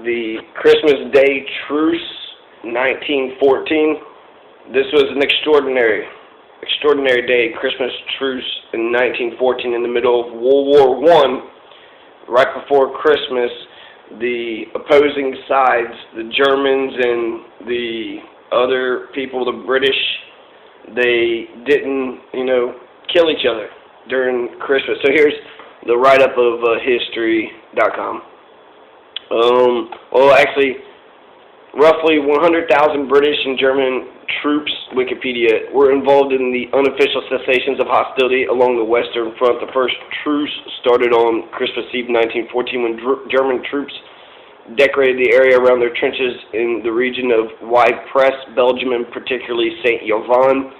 the Christmas Day Truce, 1914. This was an extraordinary day, Christmas Truce in 1914 in the middle of World War I. Right before Christmas, the opposing sides, the Germans and the other people, the British, they didn't, kill each other during Christmas. So here's the write-up of history.com. Well, actually, roughly 100,000 British and German troops, Wikipedia, were involved in the unofficial cessations of hostility along the Western Front. The first truce started on Christmas Eve 1914 when German troops decorated the area around their trenches in the region of Ypres, Belgium, and particularly Saint-Yvon,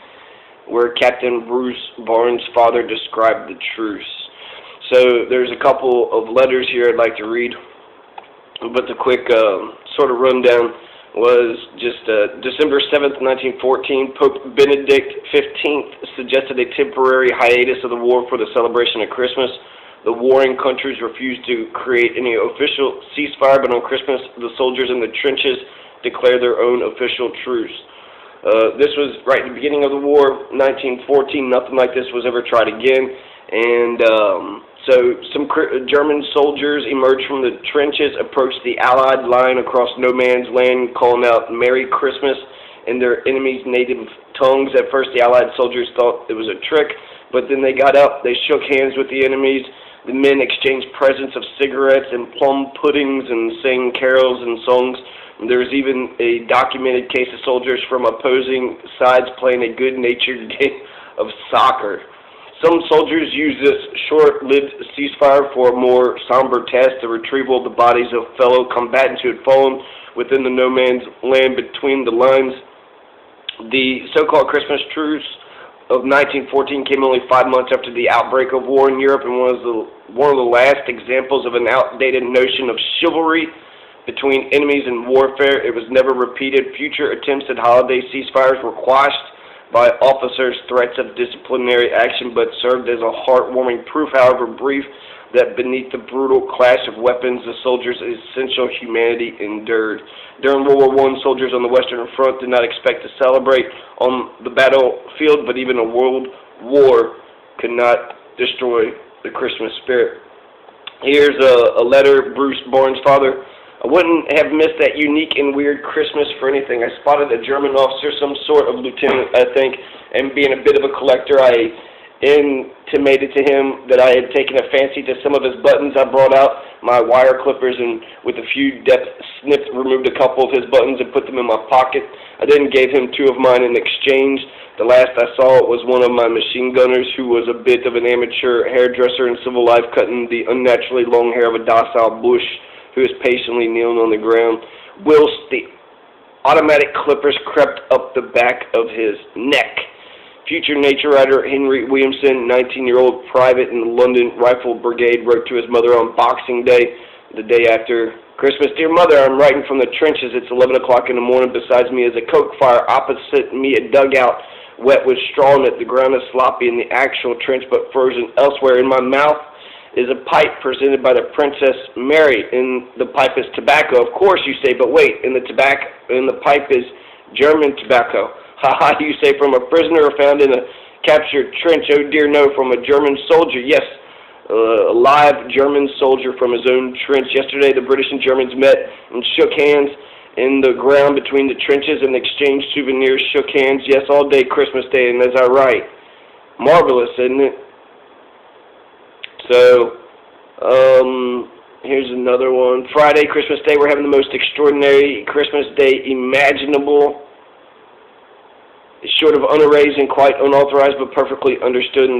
where Captain Bruce Barnes' father described the truce. So there's a couple of letters here I'd like to read, but the quick sort of rundown was just December 7th, 1914, Pope Benedict XV suggested a temporary hiatus of the war for the celebration of Christmas. The warring countries refused to create any official ceasefire, but on Christmas, the soldiers in the trenches declared their own official truce. This was right at the beginning of the war, 1914. Nothing like this was ever tried again. And so some German soldiers emerged from the trenches, approached the Allied line across no man's land, calling out Merry Christmas in their enemies' native tongues. At first, the Allied soldiers thought it was a trick, but then they got up, they shook hands with the enemies. The men exchanged presents of cigarettes and plum puddings and sang carols and songs. There's even a documented case of soldiers from opposing sides playing a good-natured game of soccer. Some soldiers used this short-lived ceasefire for a more somber test, the retrieval of the bodies of fellow combatants who had fallen within the no man's land between the lines. The so-called Christmas truce of 1914 came only 5 months after the outbreak of war in Europe and was one of the last examples of an outdated notion of chivalry between enemies and warfare. It was never repeated. Future attempts at holiday ceasefires were quashed by officers' threats of disciplinary action, but served as a heartwarming proof, however brief, that beneath the brutal clash of weapons, the soldiers' essential humanity endured. During World War I, soldiers on the Western Front did not expect to celebrate on the battlefield, but even a world war could not destroy the Christmas spirit. Here's a letter, Bruce Barnes' father. I wouldn't have missed that unique and weird Christmas for anything. I spotted a German officer, some sort of lieutenant, I think, and being a bit of a collector, I intimated to him that I had taken a fancy to some of his buttons. I brought out my wire clippers and with a few deft snips removed a couple of his buttons and put them in my pocket. I then gave him 2 of mine in exchange. The last I saw was one of my machine gunners who was a bit of an amateur hairdresser in civil life, cutting the unnaturally long hair of a docile bush who was patiently kneeling on the ground, whilst the automatic clippers crept up the back of his neck. Future nature writer Henry Williamson, 19-year-old private in the London Rifle Brigade, wrote to his mother on Boxing Day, the day after Christmas. Dear Mother, I'm writing from the trenches. It's 11 o'clock in the morning. Besides me is a coke fire. Opposite me a dugout wet with straw in it. The ground is sloppy in the actual trench but frozen elsewhere. In my mouth is a pipe presented by the Princess Mary. In the pipe is tobacco. Of course, you say, but wait, in the pipe is German tobacco. Ha, you say, from a prisoner found in a captured trench. Oh dear, no, from a German soldier. Yes, a live German soldier from his own trench. Yesterday, the British and Germans met and shook hands in the ground between the trenches and exchanged souvenirs. Shook hands, yes, all day Christmas Day, and as I write, marvelous, isn't it? So, here's another one. Friday, Christmas Day, we're having the most extraordinary Christmas Day imaginable. It's short of unerased and quite unauthorized, but perfectly understood and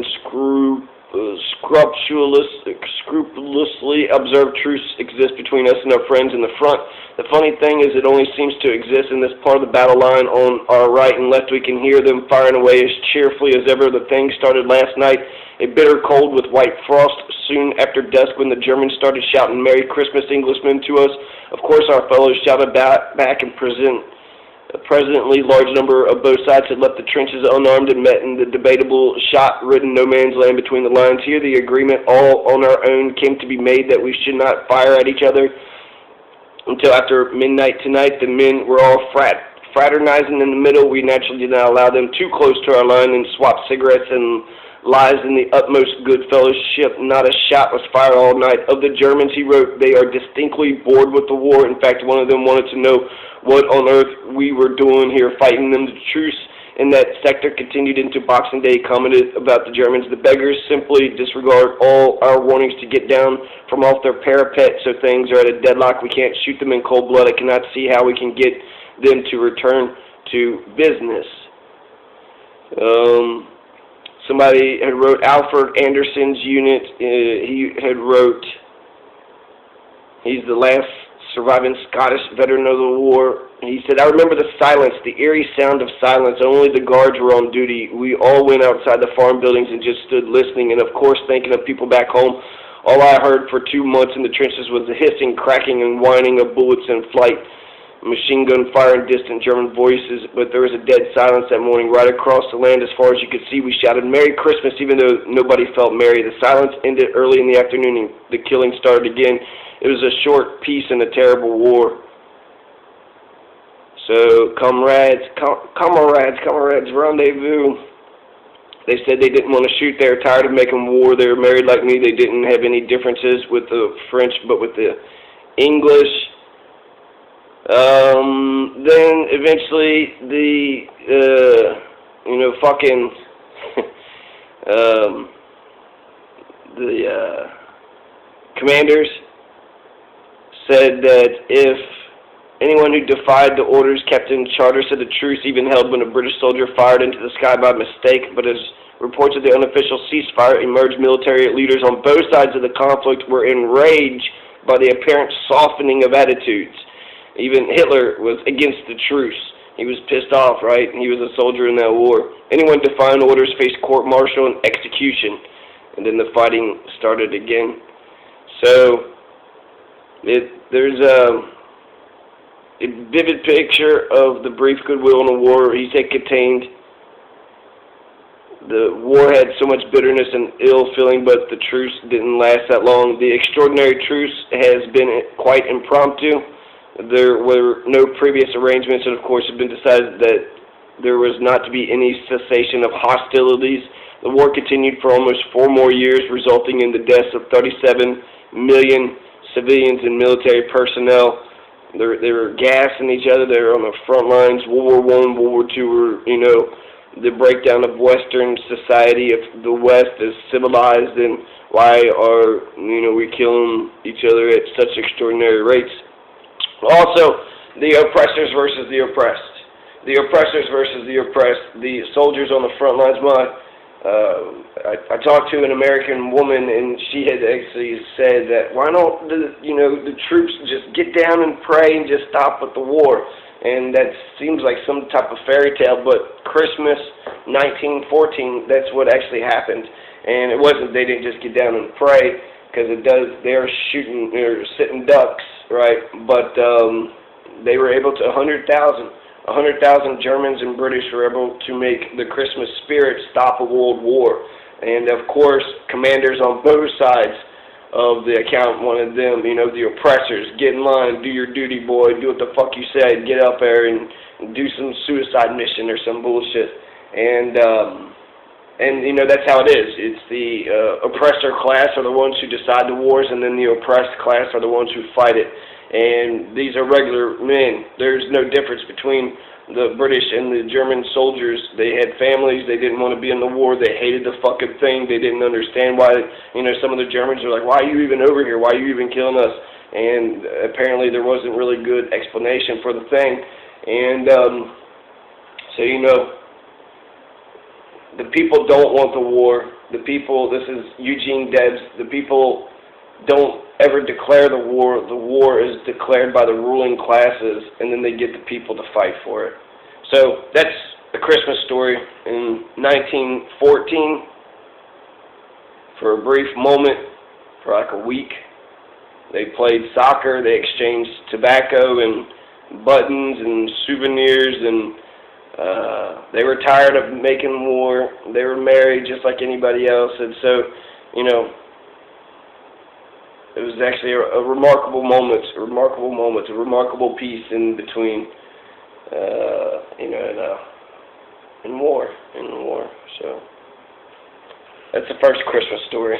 scrupulously observed truce exists between us and our friends in the front. The funny thing is it only seems to exist in this part of the battle line. On our right and left we can hear them firing away as cheerfully as ever. The thing started last night, a bitter cold with white frost. Soon after dusk when the Germans started shouting Merry Christmas, Englishmen, to us, of course our fellows shouted back and presently, large number of both sides had left the trenches unarmed and met in the debatable, shot-ridden no-man's land between the lines. Here the agreement, all on our own, came to be made that we should not fire at each other until after midnight tonight. The men were all fraternizing in the middle. We naturally did not allow them too close to our line and swapped cigarettes and lies in the utmost good fellowship. Not a shot was fired all night. Of the Germans, he wrote, they are distinctly bored with the war. In fact, one of them wanted to know what on earth we were doing here, fighting them. The truce in that sector continued into Boxing Day. Commented about the Germans. The beggars simply disregard all our warnings to get down from off their parapet, so things are at a deadlock. We can't shoot them in cold blood. I cannot see how we can get them to return to business. Somebody had wrote Alfred Anderson's unit. He had wrote, he's the last surviving Scottish veteran of the war. He said, I remember the silence, the eerie sound of silence. Only the guards were on duty. We all went outside the farm buildings and just stood listening, and of course thinking of people back home. All I heard for 2 months in the trenches was the hissing, cracking, and whining of bullets in flight. Machine gun fire and distant German voices, but there was a dead silence that morning. Right across the land as far as you could see, we shouted, Merry Christmas, even though nobody felt merry. The silence ended early in the afternoon, and the killing started again. It was a short peace and a terrible war. So, comrades, rendezvous. They said they didn't want to shoot. They were tired of making war. They were married like me. They didn't have any differences with the French, but with the English. Then eventually the, commanders said that if anyone who defied the orders kept in charter, said the truce even held when a British soldier fired into the sky by mistake, but as reports of the unofficial ceasefire emerged, military leaders on both sides of the conflict were enraged by the apparent softening of attitudes. Even Hitler was against the truce. He was pissed off, right? He was a soldier in that war. Anyone defying orders faced court-martial and execution. And then the fighting started again. So, there's a vivid picture of the brief goodwill in the war. He said contained. The war had so much bitterness and ill feeling, but the truce didn't last that long. The extraordinary truce has been quite impromptu. There were no previous arrangements, and of course it had been decided that there was not to be any cessation of hostilities. The war continued for almost 4 more years, resulting in the deaths of 37 million civilians and military personnel. They were gassing each other. They were on the front lines. World War I, World War II were, the breakdown of Western society, of the West as civilized, and why are, we killing each other at such extraordinary rates. Also, the oppressors versus the oppressed. The oppressors versus the oppressed. The soldiers on the front lines. I talked to an American woman, and she had actually said that why don't the troops just get down and pray and just stop with the war? And that seems like some type of fairy tale, but Christmas 1914, that's what actually happened. And it wasn't, they didn't just get down and pray, because they're sitting ducks, right? But they were able to, 100,000 Germans and British were able to make the Christmas spirit stop a world war. And of course, commanders on both sides of the account wanted them, the oppressors, get in line, do your duty, boy, do what the fuck you said, get up there and do some suicide mission or some bullshit. And that's how it is. It's the oppressor class are the ones who decide the wars, and then the oppressed class are the ones who fight it. And these are regular men. There's no difference between the British and the German soldiers. They had families. They didn't want to be in the war. They hated the fucking thing. They didn't understand why, some of the Germans were like, why are you even over here? Why are you even killing us? And apparently there wasn't really good explanation for the thing. And the people don't want the war. The people, this is Eugene Debs, the people don't ever declare the war. The war is declared by the ruling classes, and then they get the people to fight for it. So that's a Christmas story. In 1914, for a brief moment, for like a week, they played soccer, they exchanged tobacco and buttons and souvenirs, and they were tired of making war. They were married just like anybody else, and so, it was actually a remarkable moment, a remarkable peace in between, in war. So that's the first Christmas story.